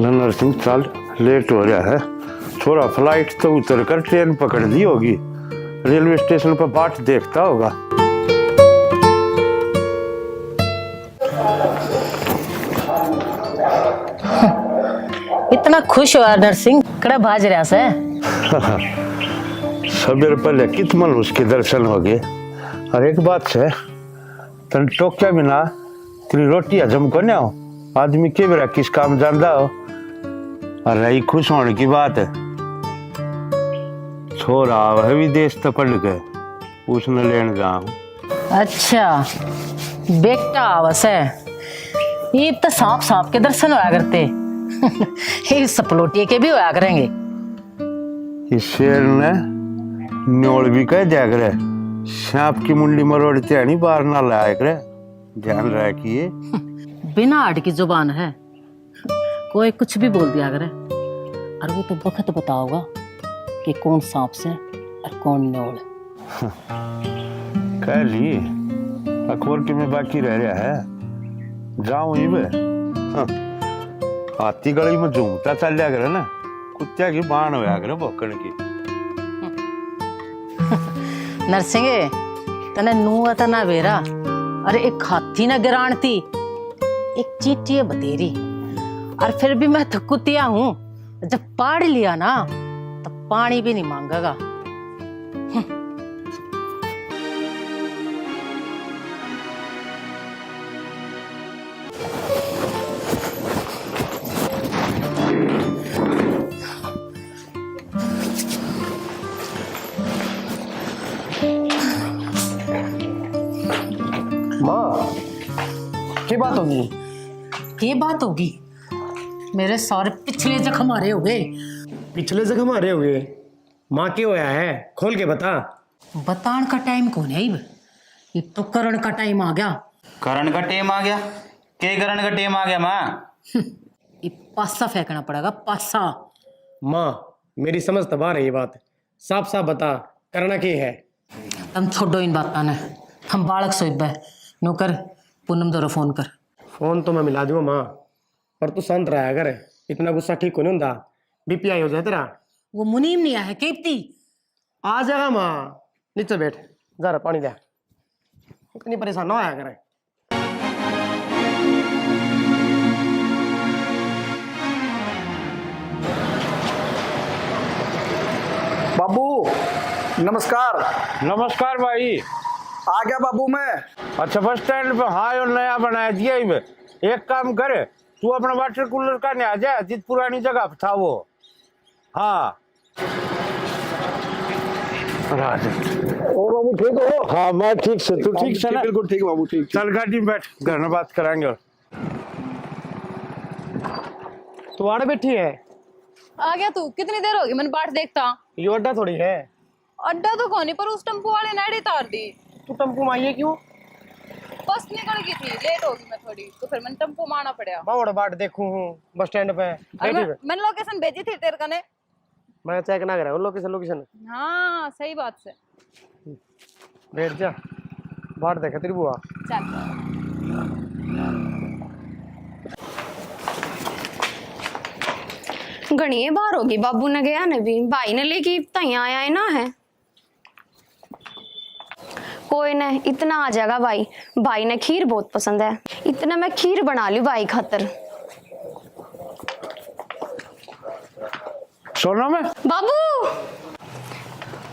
नरसिंह चल, लेट हो रहा है। छोरा फ्लाइट तो उतर कर ट्रेन पकड़ ली होगी, रेलवे स्टेशन पर बाट देखता होगा। इतना खुश हुआ नरसिंह, कड़ा भाज रहा से। सबेर पहले कित मन उसके दर्शन हो गए। और एक बात है, तन टोक्या बिना तेरी रोटी हजम को हो, आदमी के बेरा किस काम जानता हो। और रही खुश होने की बात है, छोरा वह विदेश तो पढ़ गए, उसने लेने जाऊं। अच्छा बेटा आवस है, ये तो सांप सांप के दर्शन होया करते। ये सपलोटिये के भी होया करेंगे। इस शेर ने न्योल भी कह दिया करे, सांप की मुंडी मरोड़ती है नहीं, बाहर ना लाया करे। ध्यान रखिए। बिना आड़ की जुबान है, कोई कुछ भी बोल दिया करे। और वो तो वक्त बताओगा कि कौन सांप से और कौन न्योल। कह ली अकबर के में बाकी रह रहा है, जाऊं ही वे। हाथी गली में झूमता चल जाया करे ना, कुत्तिया की बाण होया करे भौंकण की। नरसिंह तने नू तना वेरा, अरे एक हाथी ना गिरानती, एक चींटी बतेरी। और फिर भी मैं तो कुतिया हूं, जब पाड़ लिया ना तब पानी भी नहीं मांगेगा। माँ, क्या बात होगी? ये बात होगी, मेरे सारे पिछले जख्म हरे हो गए। पिछले जख्म हरे हुए? माँ क्या होया है, खोल के बता। बतान का टाइम कौन है? ये तो करण का टाइम आ गया। करण का टेम आ गया? के करण का टेम आ गया माँ? ये पासा फेंकना पड़ेगा, पासा। माँ, मेरी समझ तबाह रही बात, साफ साफ बता, करना क्या है? तुम छोड़ो इन बातों ने, हम बालक सोइब है। नौकर पूनम दौरा फोन कर। फोन तो मैं मिला दूँ माँ, पर तू शांत रहा कर, इतना गुस्सा ठीक को नहीं होता, बीपी आई हो जाए तेरा। वो मुनीम नहीं आया केप्ती। आ जाएगा माँ, नीचे बैठ, जा रहा पानी दे, इतनी परेशान ना आया करे। बाबू नमस्कार। नमस्कार भाई। आ गया बाबू मैं। अच्छा बस स्टैंड पे हाँ और नया बनाया दिया ही में। एक काम करे, तू अपना वाटर कूलर का नहीं आ जा, जिस पुरानी जगह पे था वो। हाँ और बाबू ठीक हो? हाँ मैं ठीक से, तू ठीक से ना? बिल्कुल ठीक बाबू, ठीक। चल गाड़ी में बैठ, घर में बात कराएंगे। और तू आड़े बैठी है? आ गया तू? कितनी देर होगी मैंने बाट देखता। ये अड्डा थोड़ी है। अड्डा तो कौन, पर उस टेम्पो वाले ने आड़ी तार दी। तू टेम्पो में आई है क्यों? बस निकल गई थी, लेट होगी मैं थोड़ी, तो फिर मैंने टेम्पो मारना पड़ा। बावड़ बाट देखूं हूँ बस स्टैंड पे बैठी है। मैंने लोकेशन भेजी थी तेरे कने। मैं चेक ना करा लोकेशन। हाँ सही बात से। बैठ जा, बाट देखा तेरी बुआ। चल घनी बार होगी बाबू ने गया ने भी, भाई ने लेके तैयार आया है ना है। कोई ना, इतना आ जाएगा भाई। भाई ने खीर बहुत पसंद है, इतना मैं खीर बना ली भाई खातर। सोना में बाबू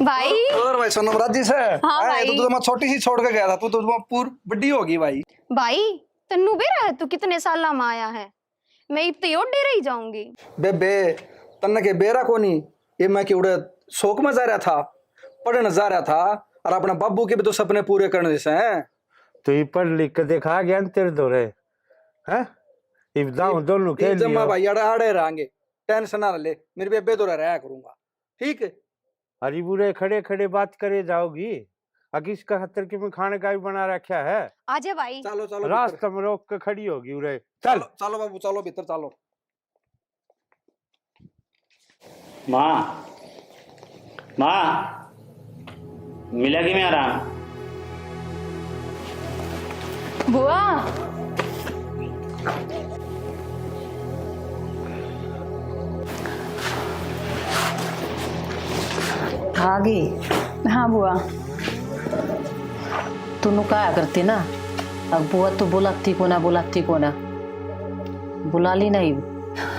भाई। और भाई सोनम राजी से। हाँ भाई। तो मैं छोटी सी छोड़ के गया था, तू तो पूरी बड़ी होगी भाई। भाई तन्नू बेरा है, तू कितने साल में आया है? मैं इतने ओडे रही जाऊंगी। बेबे तन्ने के बेरा को नहीं, ये मैं क्यों शौक में जा रहा था, पढ़ने जा रहा था, और अपने बाबू के भी तो सपने पूरे करने जैसे हैं। तो ये पढ़ लिख के देखा ज्ञान तेरे दौरे हैं। दोनों के जम्मा भाई आड़े आड़े रहेंगे, टेंशन ना ले, मेरे बेबे तो रहा करूंगा, ठीक है? अरे बुरे खड़े खड़े बात करे जाओगी, अगिस का हत्तर के में खाने का भी बना रखा है। आजा भाई। चलो चलो रास्ते में रोक के खड़ी होगी उरे। चल चलो बाबू, चलो भीतर चलो। माँ माँ, मिला कि मेरा? बुआ आ गई। हाँ बुआ। तू कहा करती ना, अब बुआ तो बुलाती को ना बुला ली नहीं।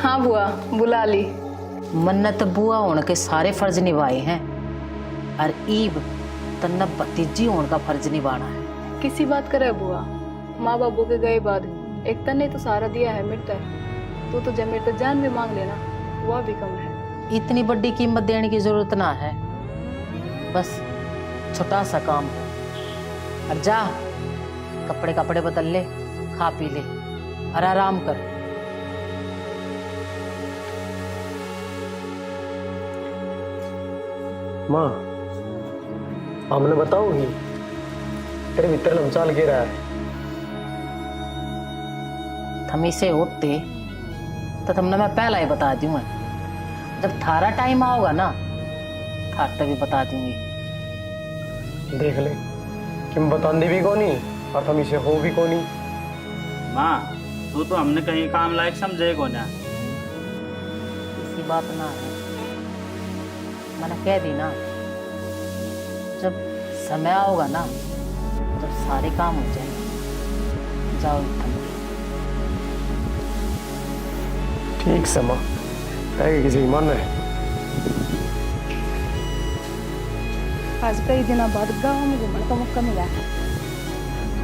हाँ बुआ बुला ली। मन्नत बुआ होने के सारे फर्ज निभाए हैं और ईब तन्ना भतीजी होने का फर्ज निभाना है। किसी बात करे बुआ, माँ बाबू के गए बाद एक तन्ने तो सारा दिया है मिलता है, तो जब मेरे तो जान भी मांग लेना वह भी कम है। इतनी बड़ी कीमत देने की जरूरत ना है, बस छोटा सा काम है। और जा कपड़े बदल ले, खा पी ले और आराम कर। माँ हमने बताओगी तेरे भीतर लमचाल के रहा है। थमी से होते तो तुमने मैं पहला ही बता दूंगा। जब थारा टाइम आओगा ना थार तभी बता दूंगी। देख ले कि मैं बताने भी कौन और हम इसे हो भी कौन। माँ तू तो हमने कहीं काम लायक समझे को ना। इसी बात ना है, मैंने कह दी ना, जब समय आओगा ना जब सारे काम हो जाएंगे। जाओ थम। ठीक समा है किसी की मन है। आज कई दिनों बाद गाँव में घूमने का मौका मिला है।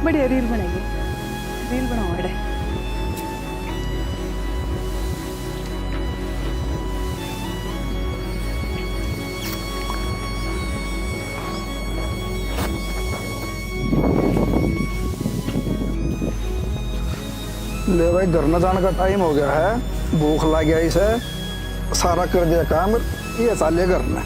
बढ़िया रील बनेगी, रील बनाओ बड़े। ले भाई घर न जाने का टाइम हो गया है, भूख लग गया इसे, सारा कर दिया काम, ये चाले घर में।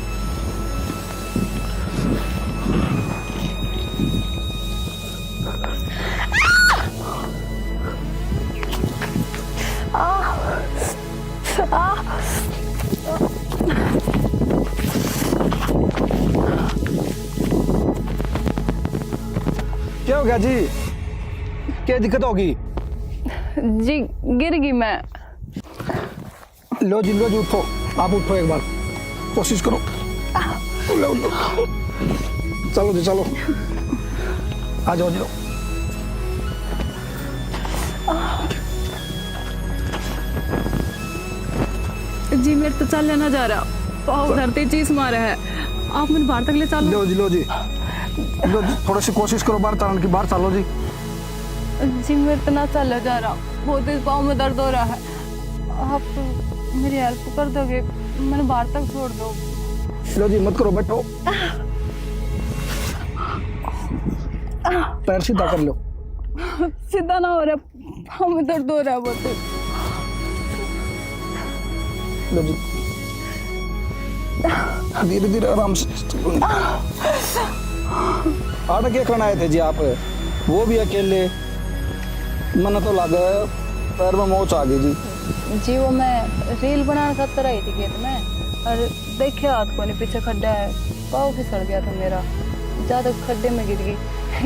क्या हो गया जी, क्या दिक्कत होगी? जी गिर गई मैं। लो जी उठो, आप उठो एक बार, कोशिश करो। लो चलो जी चलो, आ जाओ जाओ। जी मेरे तो चलने ना जा रहा, पाँव धरते चीज मारा है। आप मुझे बाहर तक ले चलो। लो जी थोड़ी सी कोशिश करो बाहर चलने की, बाहर चलो जी। जी मेरे तो ना चला जा रहा, बहुत इस पाँव में दर्द हो रहा है। आप मेरी हेल्प कर दोगे, मैंने बाहर तक छोड़ दो। लो जी मत करो, बैठो, पैर सीधा कर लो। सीधा ना हो रहा, पाँव में दर्द हो रहा है बहुत। लो जी धीरे धीरे आराम से। आटा क्या करना आए थे जी आप, वो भी अकेले? मन तो लगा पैर में मोच आ गई जी। वो मैं रील बनाने खातर आई थी खेत में, और देखे हाथ को नहीं, पीछे खड्डा है, पाँव फिसल गया था मेरा, ज्यादा खड्डे में गिर गई।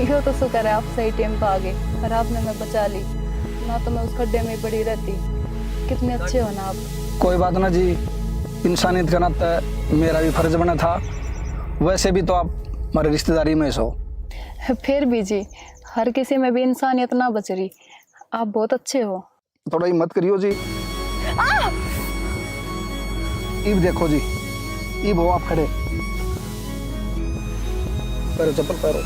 यो तो शुक्र है आप सही टाइम पे आ गए और आपने मैं बचा ली, ना तो मैं उस खड्डे में ही पड़ी रहती। कितने अच्छे हो ना आप। कोई बात ना जी, इंसानियत का नाता मेरा भी फर्ज बना था, वैसे भी तो आप हमारे रिश्तेदारी में सो। फिर भी जी हर किसी में भी इंसानियत ना बच रही, आप बहुत अच्छे हो। थोड़ा हिम्मत करियो जी। ईब देखो जी, ईब हो आप खड़े, पैरो चप्पल पैरो।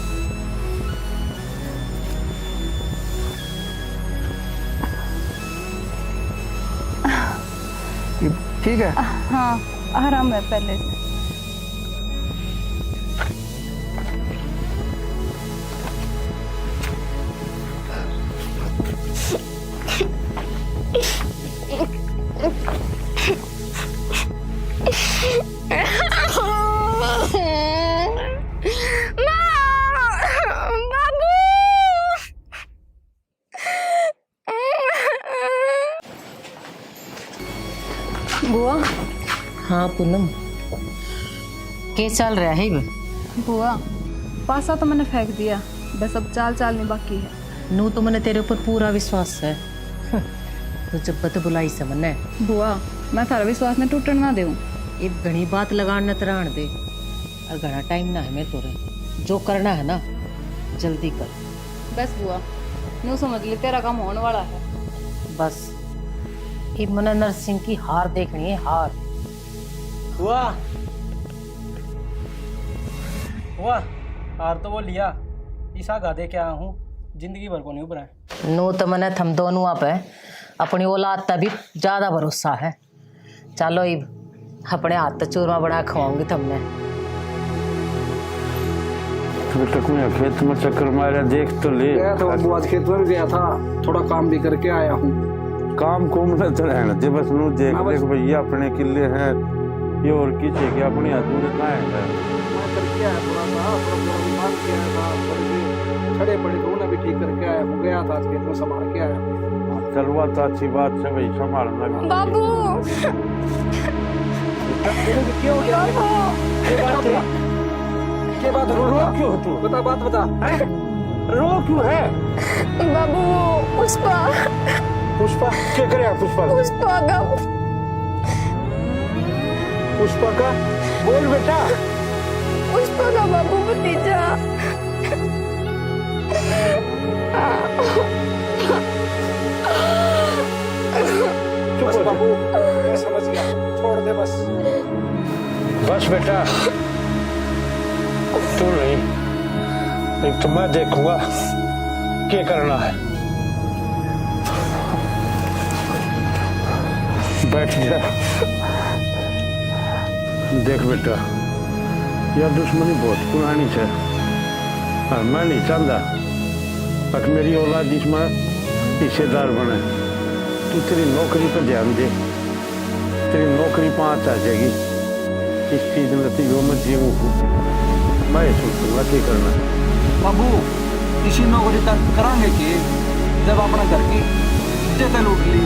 ठीक है। हाँ आराम है पहले से। बुआ। हाँ पूनम, क्या चल रहा है बे? बुआ पासा तो मैंने फेंक दिया, बस अब चाल चालनी बाकी है। नू तो मैंने तेरे ऊपर पूरा विश्वास है। तो जब बत बुलाई समझने बुआ मैं थारा विश्वास ने टूटन ना दूं। एक घनी बात लगान न तराण दे। और घना टाइम ना है मैं तोरे, जो करना है ना जल्दी कर। बस बुआ नू समझ ले तेरा काम होने वाला है। बस ये मना नरसिंह की हार देखनी है, हार। हुआ हुआ हार तो वो लिया, ईसा गा दे के आया हूँ, जिंदगी भर को नहीं उभरा है। नो तो मने थम दोनों पे अपनी औलाद तभी ज्यादा भरोसा है। चलो इब अपने हाथ चूरमा बना खवाऊंगी तुमने। तक मैं खेत में चक्कर मारा, देख तो ले। गया था बाबू, आज खेत में भी गया था, थोड़ा काम भी करके आया हूँ। काम कुम न तो रहना दे, बस नू देख देख भैया अपने किले हैं ये, और किसी के अपने अधूरे ना है। मैं करके आया थोड़ा सा, थोड़ा मान के आया था, थोड़े छड़े पड़े तो उन्हें भी ठीक करके आया हूँ। गया था आज खेत में, संभाल के आया। चलवा तो अच्छी बात है भाई, संभालना भी बाबू क्यों क्या बात रो क्यों तू? बता बात बता। रो क्यों है? बाबू पुष्पा पुष्पा क्या करे? पुष्पा पुष्पा का पुष्पा का बोल बेटा। पुष्पा का बाबू भतीजा। बस बाबू मैं समझ गया, छोड़ दे बस। बस बेटा तू नहीं, एक तो मैं देखूंगा क्या करना है। बैठ जा। देख बेटा यह दुश्मनी बहुत पुरानी है और मैं नहीं चाहता कि मेरी औलाद इसमें हिस्सेदार बने। तू तेरी नौकरी पर ध्यान दे, तेरी नौकरी 5 आ जाएगी। इस चीज में तो यो मत जीव मैं सोचूंगा क्या करना। बाबू इसी नौकरी तक करांगे कि जब अपना घर की इज्जत लूट ली,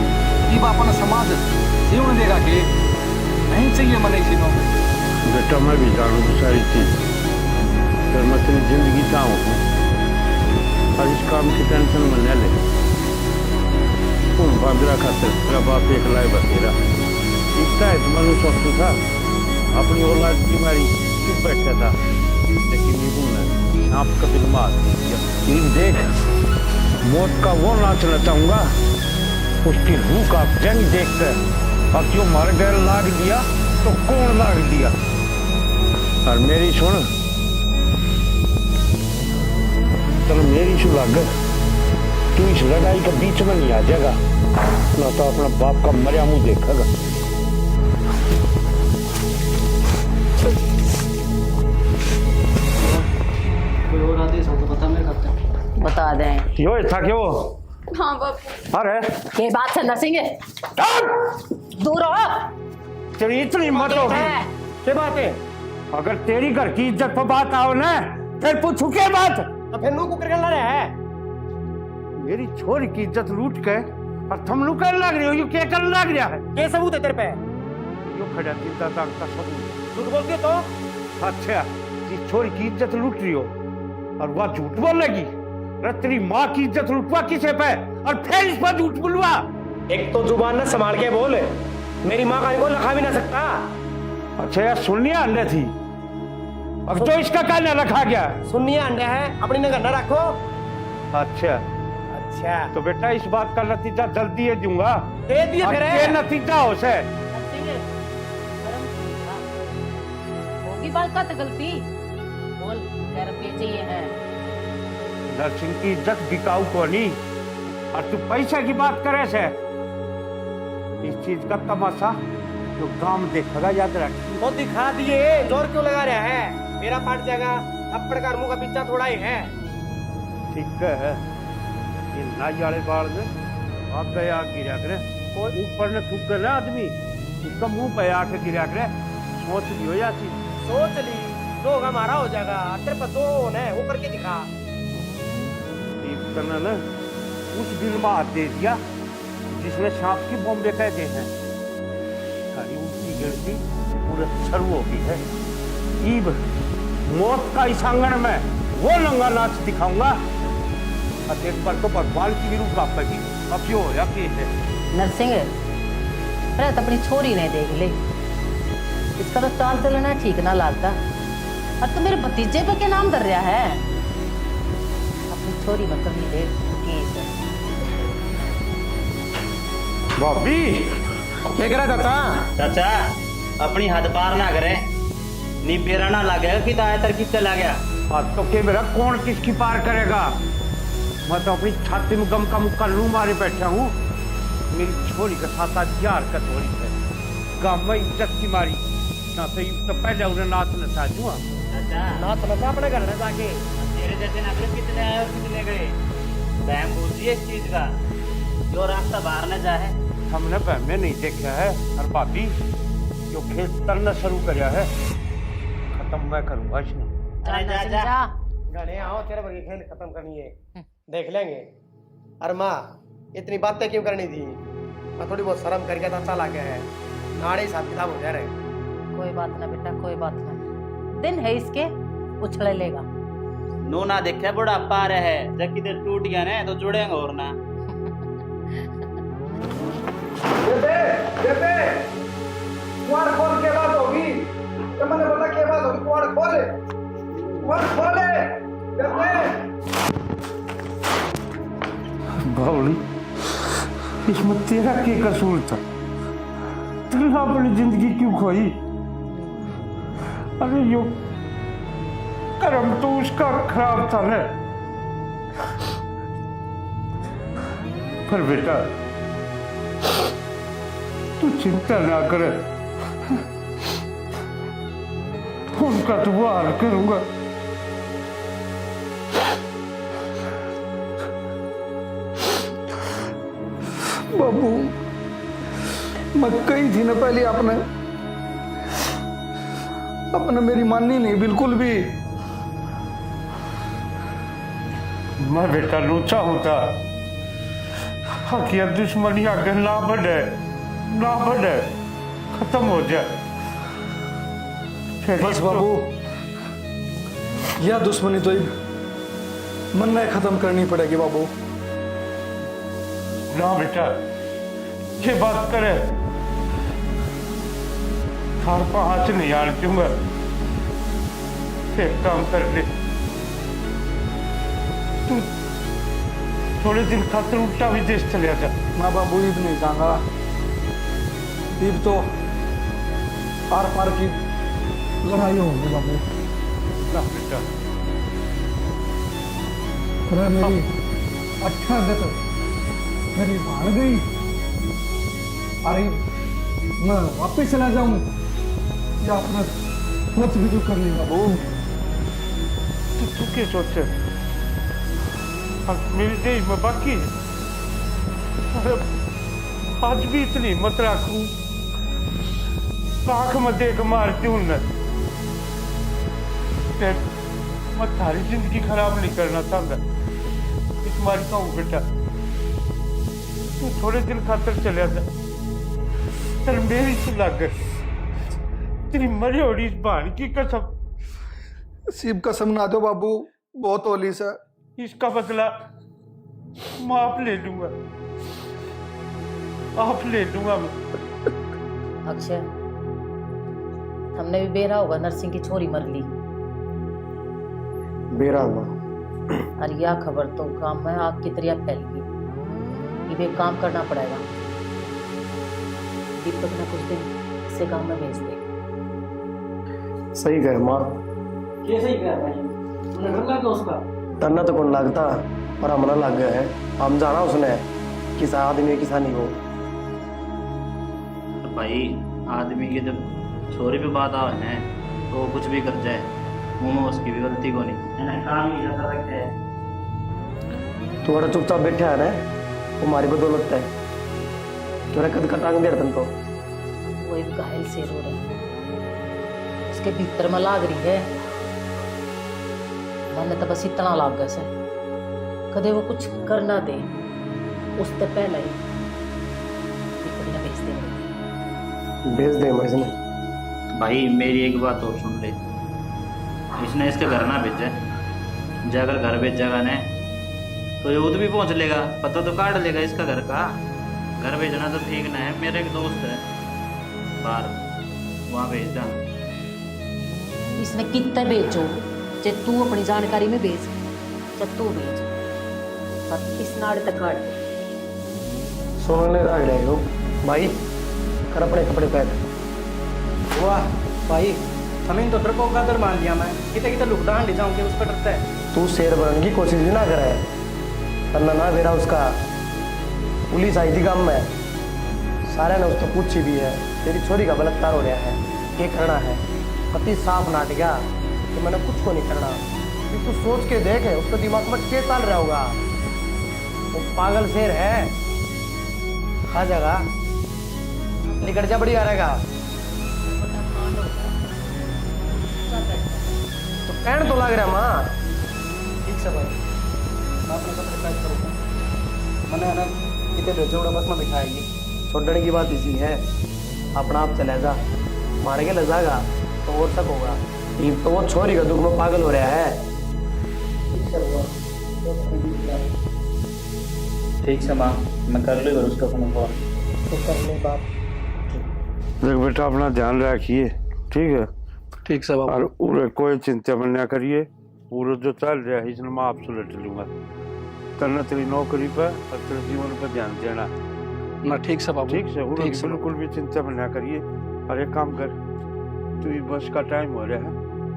अब अपना समाज जीवन देगा कि नहीं चाहिए मन इसी नौकरी। बेटा मैं भी जानू सारी चीज, फिर मैं तेरी जिंदगी चाहूँ और इस काम की टेंशन में न ले। उन बांद्रा खातिर तेरा बाप एक लाए बतेरा इतना है, तुम्हारे सोचू था अपनी औलाद की मारी चुप बैठा था, लेकिन ये बोलना आपका दिल मार दिया। देख मौत का वो नाचना चाहूंगा, उसकी रूह का जंग देखकर अब जो मर गए लाग दिया तो कौन लाग दिया। और मेरी सुन, चलो मेरी सुन लग, तू इस लड़ाई के बीच में नहीं आ जाएगा, ना तो अपना बाप का मरिया मुंह देखेगा। कोई और आदेश हो तो बता, मैं करता हूँ। बता दें। यो था कि वो हाँ बाबू। अरे ये बात है नरसिंह, दूर हो। तेरी इतनी मत होगी क्या बात है? अगर तेरी घर की इज्जत पर बात आओ ना फिर पूछू क्या बात? तो फिर नू को करने लग रहा है। मेरी छोरी की इज्जत लूट के और तुम लोग करने लग रहे हो, यो क्या करने लग रहा है? क्या सबूत है तेरे पे? यो खड़ा चिंता दाग का सबूत। झूठ बोलती है तो? अच्छा इस छोरी की इज्जत लूट रही हो और वह झूठ बोलेगी? अरे तेरी माँ की इज्जत लूटवा किसे पे और फिर इस पर झूठ बोलवा? एक तो जुबान ना संभाल के बोल, मेरी माँ का को लखा भी ना सकता। अच्छा यार सुनिए अंडे थी, अब तो इसका कहना रखा गया। सुनिए अंडे है, अपनी नगर न रखो। अच्छा अच्छा तो बेटा इस बात का नतीजा जल्दी ही दूंगा। दे दिए अब फिर। ये नतीजा हो से होगी बात का तो गलती बोल, घर पे चाहिए है। नरसिंह की इज्जत बिकाऊ को नहीं और तू पैसे की बात करे से, इस चीज का तमाशा जो काम देखेगा याद रख। वो दिखा दिए, जोर क्यों लगा रहा है? मेरा पाट जाएगा, थप्पड़ का मुंह का पीछा थोड़ा ही है। ठीक है ये नाई वाले बाल में आप गया गिरा करे, कोई ऊपर ने थूक कर ना आदमी उसका मुंह पे आके गिरा करे, सोच लियो या चीज। सोच ली लोग हमारा हो जाएगा, तेरे पर दो है वो करके दिखा। एक तना ने उस बिल में हाथ दे दिया जिसमें सांप की बॉम्बे कहते हैं, सारी उल्टी गिरती पूरे सर्व हो गई है। ईब मौत का इस आंगन में वो नंगा नाच दिखाऊंगा और एक पर तो भगवान की भी रूप कापेगी। अब जो हो या कि है नरसिंह अरे तो अपनी छोरी नहीं देख ले, इसका तो चाल चलना ठीक ना लगता। और तो मेरे भतीजे पे क्या नाम धर रहा है? अपनी छोरी में कभी ले केस है। भाभी क्या करा चाचा? चाचा अपनी हद पार ना करे, नी बेरा ना लगे कि दायतर किस चला गया। बात तो के मेरा कौन किसकी पार करेगा? मैं तो अपनी छाती में गम का मुक्का लू मारे बैठा हूँ। मेरी छोरी के साथ आज यार का थोड़ी है, गाँव में इज्जत की मारी ना तो पहले उन्हें नाच नचा दूँ। चाचा ना तो लगा अपने घर में जाके। तेरे जैसे नगरे कितने आए और कितने गए, बहम बोलती है इस चीज का, जो रास्ता बाहर न जाए। हमने बहम में नहीं देखा है। और भाभी जो खेत तलना शुरू कराया है, खत्म मैं करूंगा इसने। अरे जा नरसिंह जा। जा। गाने आओ, तेरे वर्गी खेल खत्म करनी है, देख लेंगे। अरे माँ इतनी बातें क्यों करनी थी? मैं थोड़ी बहुत शर्म करके तो अच्छा लगा है, नाड़े हिसाब किताब हो जा रहे। कोई बात ना बेटा, कोई बात ना, दिन है इसके, उछल लेगा। नू ना देखे बुढ़ापा आ रहा है, जब किधर टूट गया ना तो जुड़ेंगे और ना। कुआर खोल के बात होगी, तो मैंने बोला के बात होगी, कुआर खोले, कुआर खोले। बावली इसमें तेरा क्या कसूर था? तूने अपनी जिंदगी क्यों खोई? अरे यो कर्म तो उसका खराब था ना। पर बेटा तू चिंता ना कर, उनका तो हाल करूंगा। बाबू मैं कही थी ना पहले, आपने मेरी माननी नहीं बिल्कुल भी। मैं बेटा लूचा होता, हकिया दुश्मनी आगे ना बढ़े, खत्म हो जाए। बस बाबू यह दुश्मनी तो मन में खत्म करनी पड़ेगी बाबू। ना बेटा ये बात करे, थार पर हाथ नहीं आने दूंगा। एक काम कर ले, तू थोड़े दिन खातर उल्टा विदेश चले जा। मैं बाबू ईद नहीं चाहूंगा, ईद तो आर पार की लड़ाई होगी बाबू। ना बेटा अरे मेरी अच्छा गत मेरी भाड़ गई, अरे मैं वापस चला जाऊं या अपना सोच भी कर ली बाबू। तू क्या सोचे? मेरी देह में बाकी है। अरे आज भी इतनी हिम्मत रखूं, आंख में देख मारती हूं मैं थारी जिंदगी खराब नहीं करना चाहता। इस मारी का हूं बेटा, तू थोड़े दिन खातर चले जा। तर मेरी से लग तेरी मरी होड़ी इस बहन की कसम। सीब कसम ना दो बाबू, बहुत ओली से। इसका बदला मैं आप ले लूंगा, आप ले लूंगा मैं। अक्षय हमने भी बेरा होगा, नरसिंह की छोरी मर ली। बेरा हुआ और यह खबर तो गांव में आग की तरह फैल गई। ये काम करना पड़ेगा, दीपक ने कुछ दिन से गांव में भेज दे। सही कह माँ, ये सही कह भाई, उन्हें घर लगा उसका तरना तो कौन लगता और हमला लग गया है। हम जाना उसने किस आदमी किसानी हो। तो भाई आदमी के जब छोरी पे बात आ है तो वो कुछ भी कर जाए, मुंह में उसकी भी गलती को नहीं काम ही ऐसा रखे है। तुम्हारा चुपचाप बैठा है ना, वो हमारी बदौलत है। तुम्हारा कद कटांग दे तुम तो। वो एक घायल शेर हो रहा है, उसके भीतर में लाग रही है। मैंने तो बस इतना लाग गया से कदे वो कुछ कर ना दे, उससे पहले ही दीपक ने भेज दे। भेज दे मजनू। भाई मेरी एक बात और सुन ले, इसने इसके घर ना भेजा, जाकर घर भेजेगा ने तो यूथ भी पहुंच लेगा, पता तो काट लेगा इसका घर का। घर भेजना तो ठीक ना है, मेरा एक दोस्त है बाहर, वहाँ भेज जा। इसने कितने बेचो जे तू अपनी जानकारी में बेच जब तू बेच पर इस नाड़े तक काट सोने रह रहे हो भाई, कर अपने कपड़े पैक। वाह भाई, हमें तो डरपोक का दर मान लिया मैं, कितने कितने लुकडान ले जाऊंगे उस पर डरता है। तू शेर बनने की कोशिश भी ना करे, करना ना मेरा उसका। पुलिस आई थी काम में, सारे ने उसको पूछी भी है तेरी छोरी का बलात्कार हो रहा है, क्या करना है। पति साफ नाट गया कि मैंने कुछ को नहीं करना। तू सोच के देख, उसके दिमाग में क्या चल रहा होगा। वो पागल शेर है, खा जाएगा, निकट जा बढ़िया रहेगा। तो कहने तो लग रहा माँ। ठीक से भाई, मैं अपने कपड़े पैक करूँगा। मैंने ना कितने भेजोड़ा बस में बिठाएगी। छोड़ने की बात इसी है, अपना आप चले जा, मार के ले जाएगा तो और तक होगा। ये तो वो छोरी का दुख में पागल हो रहा है। ठीक से माँ, मैं कर लूँगा उसका फोन कॉल। तो करने बात। देख बेटा, अपना ध्यान रखिए, ठीक है। ठीक से बाबू। और पूरे कोई चिंता में ना करिए, पूरा जो चल रहा है इसने मैं आपसे लट लूंगा। करना तेरी नौकरी पर और तेरे जीवन पर ध्यान देना, ना ठीक से बाबू। ठीक से। ठीक से बिल्कुल भी चिंता में ना करिए। और एक काम कर, तू ये बस का टाइम हो रहा है,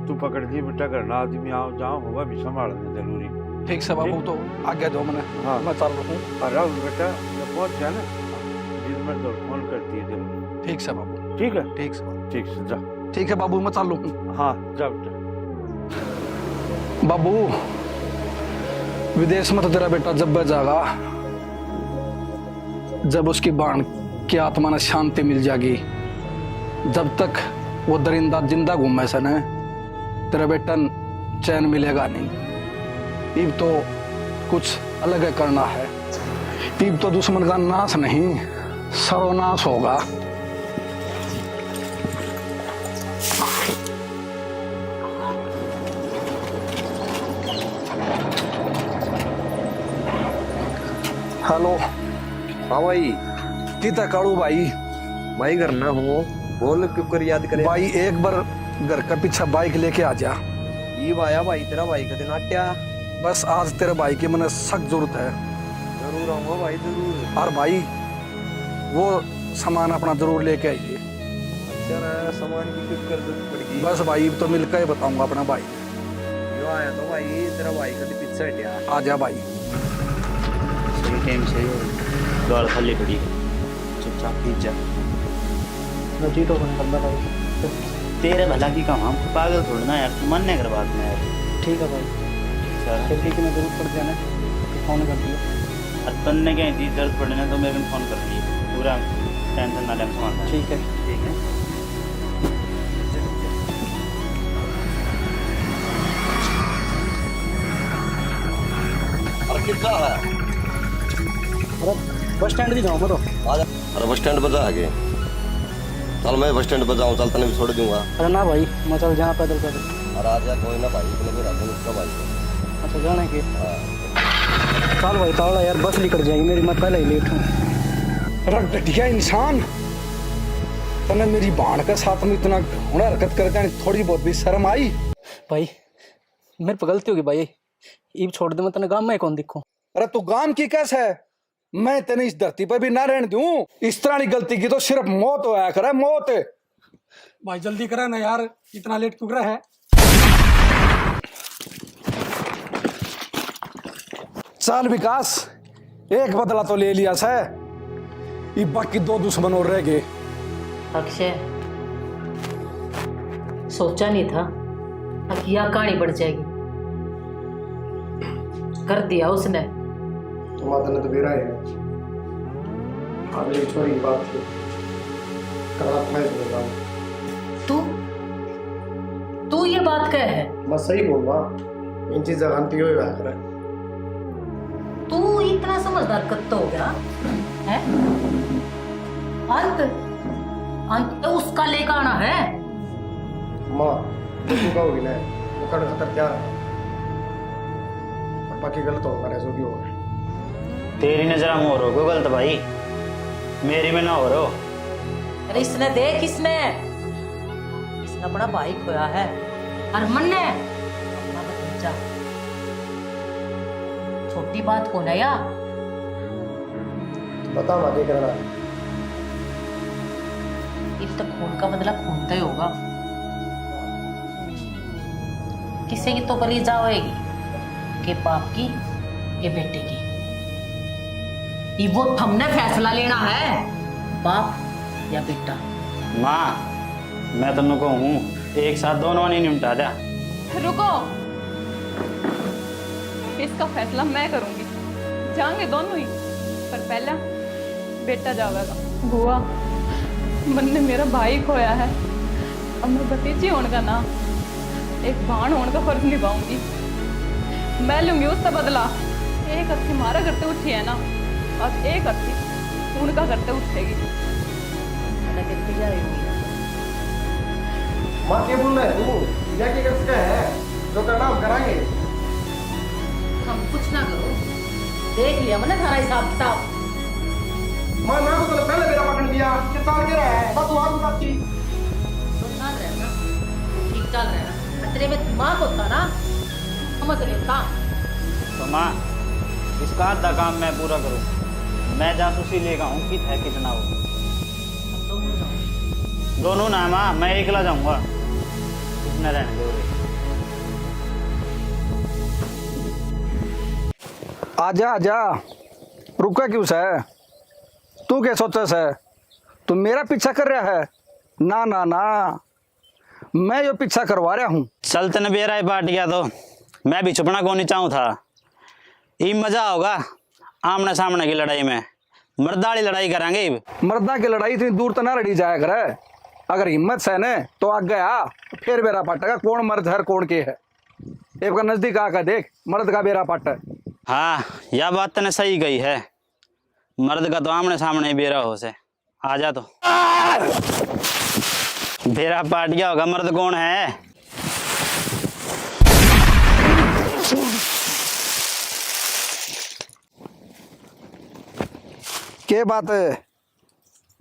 तू पकड़ ली बेटा, करना आदमी आओ जाओ होगा भी संभालना जरूरी। ठीक से बाबू, तो आगे दो मैंने। हाँ। मैं चल रहा हूँ। और अब बेटा जब पहुंच जाए ना, दिन में तो फोन करती है जरूर। ठीक से बाबू। ठीक है, ठीक से बाबू। ठीक से जा। ठीक है बाबू, मैं चल रहा हूँ। हाँ जा बेटा। बाबू, विदेश में तो तेरा बेटा जब जाएगा, जब उसकी बाण की आत्मा ने शांति मिल जाएगी, जब तक वो दरिंदा जिंदा घूमे सन, तेरा बेटा चैन मिलेगा नहीं। इब तो कुछ अलग करना है। इब तो दुश्मन का नाश नहीं, सर्वनाश होगा। हेलो। हाँ भाई। कितना काड़ू भाई? भाई घर ना हो, बोल क्यों कर याद करे भाई एक बार घर का पीछे बाइक लेके आ जा। ये आया भाई, तेरा भाई का दिन आट्या। बस आज तेरे भाई की मैंने सख्त जरूरत है। जरूर आऊंगा भाई, जरूर। और भाई वो सामान अपना जरूर लेके आइए। अच्छा ना, सामान की कुछ कर जरूरत पड़ेगी। बस भाई तो मिलकर ही बताऊंगा अपना भाई। यो आया तो भाई, तेरा भाई का दिन पीछे हटिया। आ जा भाई। सही टाइम से गाल खाली पड़ी, चुपचाप खींच जा। जी तो करना भाई। तेरे भला की काम, हमको पागल छोड़ना यार, तू मन नहीं कर बात में यार। ठीक है भाई, सर ठीक है, मैं जरूर पड़ जाना, फोन कर दिया। और तन्ने कहीं चीज जरूरत पड़े ना तो मेरे को फोन कर दिए, पूरा टेंशन ना ले संभालना। ठीक है। ठीक है। बस स्टैंड भी जाऊँ मैं तो। अरे बस स्टैंड बजा आगे, चल मैं बस स्टैंड बजाऊँ, चल तने भी छोड़ दूंगा। अरे ना भाई, मैं चल जहाँ पैदल पैदल। और आ जा, कोई ना भाई, इतने भी रात उसका भाई। अच्छा जाने के। चल भाई तावड़ा यार, बस निकल जाएगी मेरी, मैं पहले ही लेट हूँ। रख घटिया इंसान, तने मेरी बाण के साथ में इतना घोड़ा हरकत करते हैं, थोड़ी बहुत भी शर्म आई? भाई मेरे पे गलती होगी भाई, ईब छोड़ दे, मैं तने गाँव में कौन दिखूं। अरे तू गांव की कैसे है? मैं तेने इस धरती पर भी ना रहने दूं। इस तरह की गलती की तो सिर्फ मौत होया करे, मौत। भाई जल्दी करा ना यार, इतना लेट क्यों रहा है? चल विकास, एक बदला तो ले लिया से, ये बाकी दो दुश्मन और रह गए। अक्षय, सोचा नहीं था कि यह कहानी बढ़ जाएगी। कर दिया उसने। तुम्हारा ने तो बेरा है, अगली छोरी की बात थी, करा मैं बोल तू ये बात कह है? मैं सही बोल रहा, इन चीज़ें गलती हो रहा है। तू इतना समझदार कब तो हो गया है? अंत तो उसका लेकर आना है। माँ तू कहोगी ना, वो कर खतर क्या है, और बाकी गलत होगा ना, जो भी होगा। तेरी नजर में हो रहा हो गलत भाई, मेरी में ना हो रहा हो। अरे इसने देख, इसने अपना भाई खोया है, और मन ने अपना भतीजा। छोटी बात कौन है या? बताओ आगे करना। इस तक खून का बदला खून का ही होगा। किसी की तो कली जाएगी, के बाप की के बेटे की। ये वो हमने फैसला लेना है, बाप या बेटा। माँ मैं तुम कहूँ एक साथ दोनों नहीं निपटा दिया। रुको, इसका फैसला मैं करूंगी। जाएंगे दोनों ही, पर पहला बेटा जाएगा। बुआ, मन ने मेरा भाई खोया है, अब मैं भतीजी होने का ना एक बाण होने का फर्ज निभाऊंगी। मैं लूंगी उसका बदला। एक अर्थी मारा करते उठी है ना, अब एक अर्थी उनका करते उठेगी। माँ क्या बोल रहा है तू? क्या क्या कर सका है? जो करना हम कराएंगे। हम कुछ ना करो, देख लिया मैंने सारा हिसाब किताब। माँ ना को तो पहले मेरा पकड़ दिया कि साल के रहा है बस वहां बात की। तो चल रहा है ना, ठीक चल रहा है ना। तेरे में दिमाग होता ना, समझ लेता। तो माँ इसका आधा काम मैं पूरा करूँ, मैं जासूसी लेगा हूँ कि है कितना हो। हम दोनों जाओ। दोनों ना माँ, मैं अकेला जाऊंगा। कितना रहने दो रे। आजा आजा, रुका क्यों से? तू क्या सोचा से? तू मेरा पीछा कर रहा है? ना ना ना, मैं यो पीछा करवा रहा हूँ। चल तने बेरा बांट गया तो मैं भी छुपना को नहीं चाहूँ था। ये मजा होगा आमने सामने की लड़ाई में, मर्दाली लड़ाई करांगे। मर्दा की लड़ाई इतनी दूर तो ना लड़ी जाया करे। अगर हिम्मत से ने तो आगे आ, फिर बेरा पाटेगा कौन मर्द है कौन के है। एक नजदीक आकर देख, मर्द का बेरा पाट है। हाँ यह बात तने सही गई है, मर्द का तो आमने सामने ही बेरा हो से। आ जा तो बेरा पाट गया होगा, मर्द कौन है? के बात है,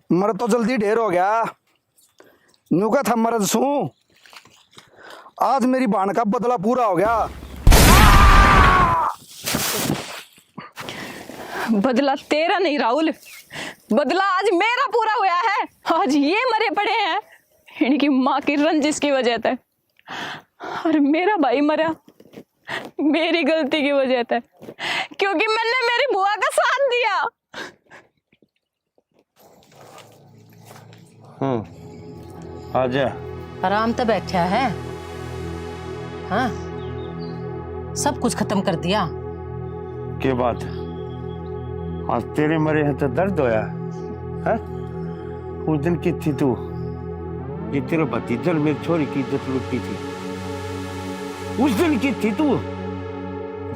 मर्द तो जल्दी ढेर हो गया। नुका था मर्द सू, आज मेरी बाण का बदला पूरा हो गया। बदला तेरा नहीं राहुल, बदला आज मेरा पूरा हुआ है। आज ये मरे पड़े हैं इनकी माँ की रंजिश की वजह से, और मेरा भाई मरा मेरी गलती की वजह से, क्योंकि मैंने मेरी बुआ का साथ दिया। आजा। आराम तो बैठा है। हाँ, सब कुछ खत्म कर दिया। के बात? आज तेरे मरे हैं तो दर्द होया है? उस दिन की थी तू, ये तेरा भतीजा मेरी छोरी की इज्जत लुटती थी। उस दिन की थी तू,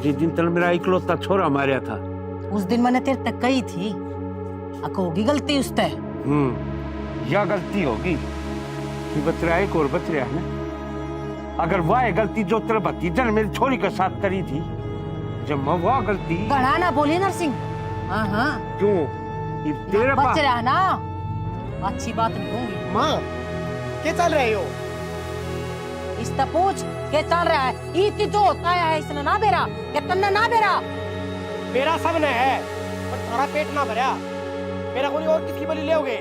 जिस दिन तल मेरा इकलौता छोरा मारा था। उस दिन मैंने तेरे तक कही थी, अको होगी गलती उस तय। या गलती होगी कि बतरा एक और बतरा है ना। अगर वह गलती जो तेरे भतीजा ने मेरी छोरी के साथ करी थी, जब मैं वह गलती बढ़ा ना बोले नरसिंह। हाँ हाँ, क्यों ये तेरे बच पास रहा ना, अच्छी बात नहीं होंगी। माँ क्या चल रहे हो? इस तक पूछ क्या चल रहा है? ईद की जो होता है इसने ना बेरा, क्या तन्ने ना बेरा? मेरा सब ने है पर थोड़ा पेट ना भरा। मेरा कोई और किसकी बलि लोगे?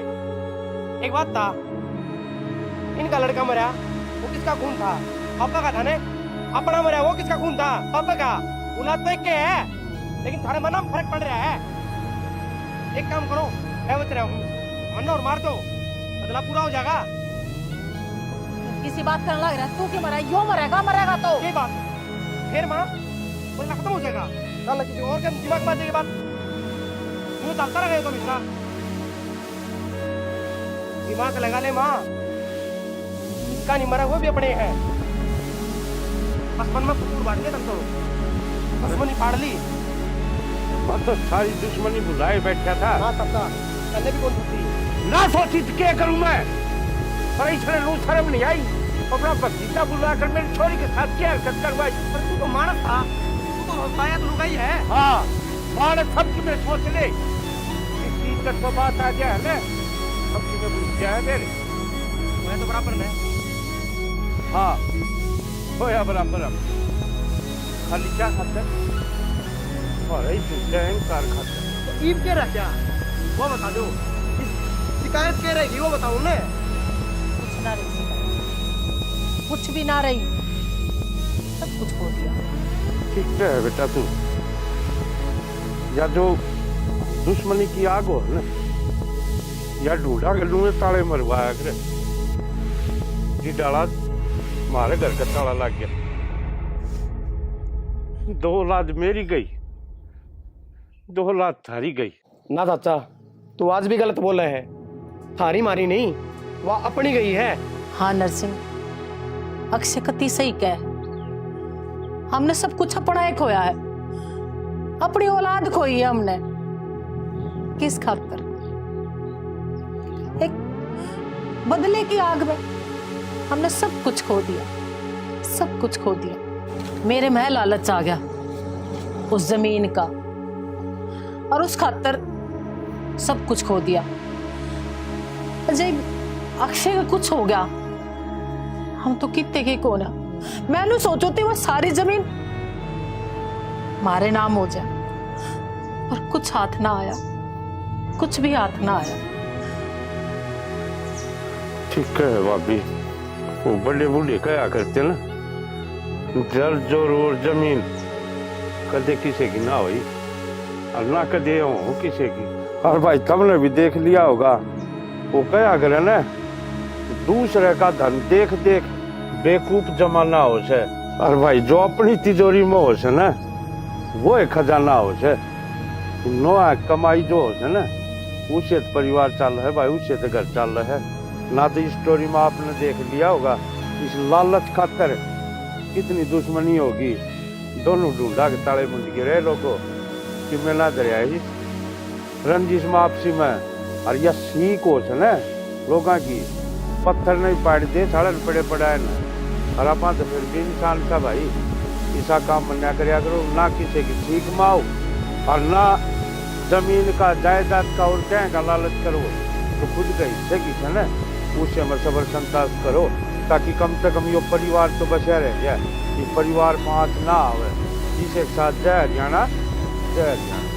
एक बात था, इनका लड़का मरा वो किसका खून था? पापा का था ने। अपना मरा वो किसका खून था? पापा का। औलाद तो एक के है, लेकिन थारे मन में फर्क पड़ रहा है। एक काम करो, मैं बच रहा हूँ, मरना और मार दो, बदला पूरा हो जाएगा। किसी बात करने लग रहा है, तू क्यों मरा? यो मरेगा, मरेगा तो ये बात फिर माँ बदला खत्म हो जाएगा। ना किसी और के दिमाग में आ जाएगी बात। यूं चलता रहेगा तो मिश्रा, दिमाग लगा ले माँ। इसका नहीं मरा वो भी अपने हैं। आसमान में कुकुर बांट के तुम तो दुश्मनी फाड़ ली। मैं तो सारी दुश्मनी भुलाए बैठा था। हाँ तब था, पहले भी कौन सोची? ना सोची तो क्या करूं मैं? पर इसने लू शर्म नहीं आई, अपना भतीजा बुलाकर मेरी छोरी के साथ क्या हरकत करवाई। पर तू तो मानस था, तू तो शायद लुगाई है। हाँ, मानस सबकी मैं सोच ले। इस इज्जत को बात आ गया है ना, सबकी मैं भूल गया है मेरे। मैं तो बराबर में। हाँ, होया बराबर अब। खाली क्या खाता है? अरे चैन कार खाता है। ईब के रह क्या वो बता दो, शिकायत क्या रहेगी वो बताओ ना। कुछ ना रही शिकायत, कुछ भी ना रही, सब कुछ खो दिया। ठीक है बेटा तू, या जो दुश्मनी की आग हो ना, या ढूंढा के लूहे ताले मरवाया करे। जी डाला हमारे घर का ताला लग गया, 2 लाख मेरी गई, 2 लाख थारी गई। ना चाचा, तू आज भी गलत बोला है। थारी मारी नहीं, वह अपनी गई है। हाँ नरसिंह, अक्षय कति सही कह, हमने सब कुछ अपना एक खोया है, अपनी औलाद खोई है हमने। किस खातर? एक बदले की आग में हमने सब कुछ खो दिया, सब कुछ खो दिया। मेरे में लालच आ गया उस जमीन का, और उस खातर सब कुछ खो दिया। जब अक्षय का कुछ हो गया, हम तो कितने के कौन है। मैंने सोचो थी वो सारी जमीन हमारे नाम हो जाए, और कुछ हाथ ना आया, कुछ भी हाथ ना आया। ठीक है भाभी, वो बड़े बूढ़े कहा करते ना, जल जोर और जमीन कदे किसी की ना हुई और ना कदे हो किसी की। और भाई तुमने भी देख लिया होगा, वो कहा करे ना, दूसरे का धन देख देख बेकूफ जमाना हो से। और भाई जो अपनी तिजोरी में हो से ना, वो एक खजाना हो से। नो कमाई जो हो से ना, उससे तो परिवार चल रहा है भाई, उससे तो घर चल रहा है ना। तो इस स्टोरी में आपने देख लिया होगा, इस लालच खातर कितनी दुश्मनी होगी। दोनों ढूंढा के ताले मुंड गिरे लोगों कि मैं ना दरिया रंजिश में आपसी में। और यह सीख हो से ना लोगों की, पत्थर नहीं पाड़ दे सड़न पड़े पड़ा है ना। और आप तो फिर भी इंसान का भाई ऐसा काम मना करया करो, ना किसी की सीख माओ और ना जमीन का जायदाद का और क्या का लालच करो। तो खुद का हिस्से की है ना, उससे में सबर संतास करो, ताकि कम से कम ये परिवार तो बचा रह जाए, ये परिवार में हाथ ना आवे। जिसे साथ जय हरियाणा, जय हरियाणा।